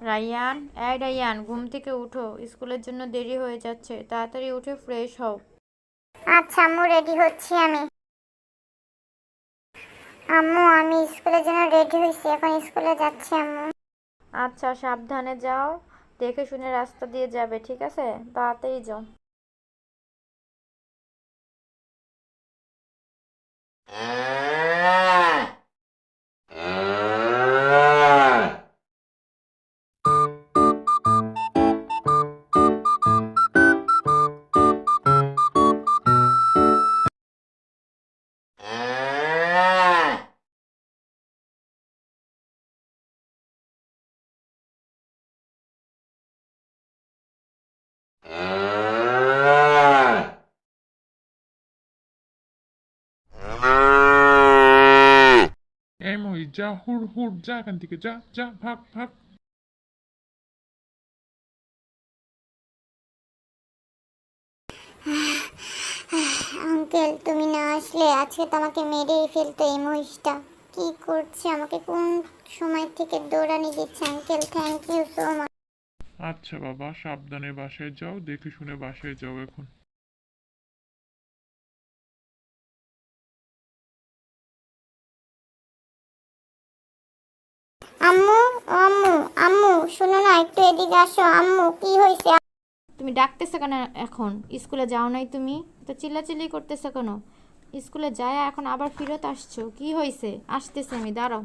Ryan, এই Ryan, ঘুম থেকে উঠো, স্কুলের জন্য দেরি হয়ে যাচ্ছে, তাড়াতাড়ি উঠে ফ্রেশ হও। আচ্ছা আম্মু, রেডি হচ্ছি আমি। আম্মু, আমি স্কুলের জন্য রেডি হয়েছি, এখন স্কুলে যাচ্ছি আম্মু। আচ্ছা, সাবধানে যাও, দেখে শুনে রাস্তা দিয়ে যাবে, ঠিক আছে? তাড়াতাড়ি যাও। এই মই, যা, হুড় হুড়, যা এখান থেকে, যা যা, ভাগ ভাগ। আঙ্কেল, তুমি না আসলে আজকে তো আমাকে মেরেই ফেলতো এই মহিষটা। কি করছে, আমাকে কোন সময় থেকে দৌড়ানি দিচ্ছে। Uncle, thank you so much. আচ্ছা বাবা, সাবধানে বাসায় যাও, দেখে শুনে বাসায় যাও এখন। আম্মু, আম্মু, আম্মু শোনো না, একটু এদিকে আসো। আম্মু, কি হয়েছে? তুমি ডাকতেছো কেন এখন? স্কুলে যাও নাই তুমি? তো চিল্লাচিল্লি করতেছো কেন? স্কুলে যায় এখন আবার ফেরত আসছো, কি হয়েছে? আসতেছে আমি, দাঁড়াও।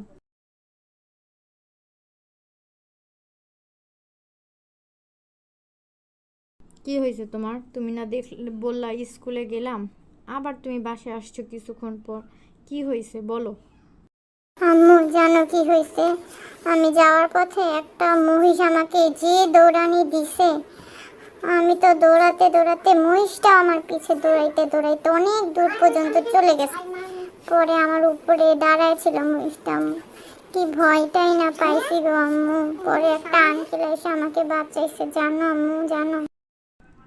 কি হয়েছে তোমার? তুমি না দেখলে, বললা স্কুলে গেলাম, আবার তুমি বাসায় আসছো কিছুক্ষণ পর, কি হয়েছে বলো? আম্মু, জানো কি হয়েছে? আমি যাওয়ার পথে একটা মহিষ আমাকে যে দৌড়ানি দিছে, আমি তো দৌড়াতে দৌড়াতে, মহিষটা আমার পিছে দৌড়াইতে দৌড়াইতে অনেক দূর পর্যন্ত চলে গেছে। পরে আমার উপরে দাঁড়ায় ছিল মহিষটা। কি ভয়টাই না পাইছি গো আম্মু। পরে একটা আঙ্কেল এসে আমাকে বাঁচাইছে, জানো আম্মু, জানো।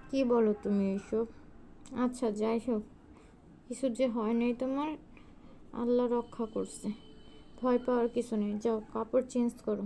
কি বলো তুমি এসব? আচ্ছা, যাই হোক, কিছু যে হয় নাই তোমার, আল্লাহ রক্ষা করছে, ভয় পাওয়ার কিছু নেই, যাও কাপড় চেঞ্জ করো।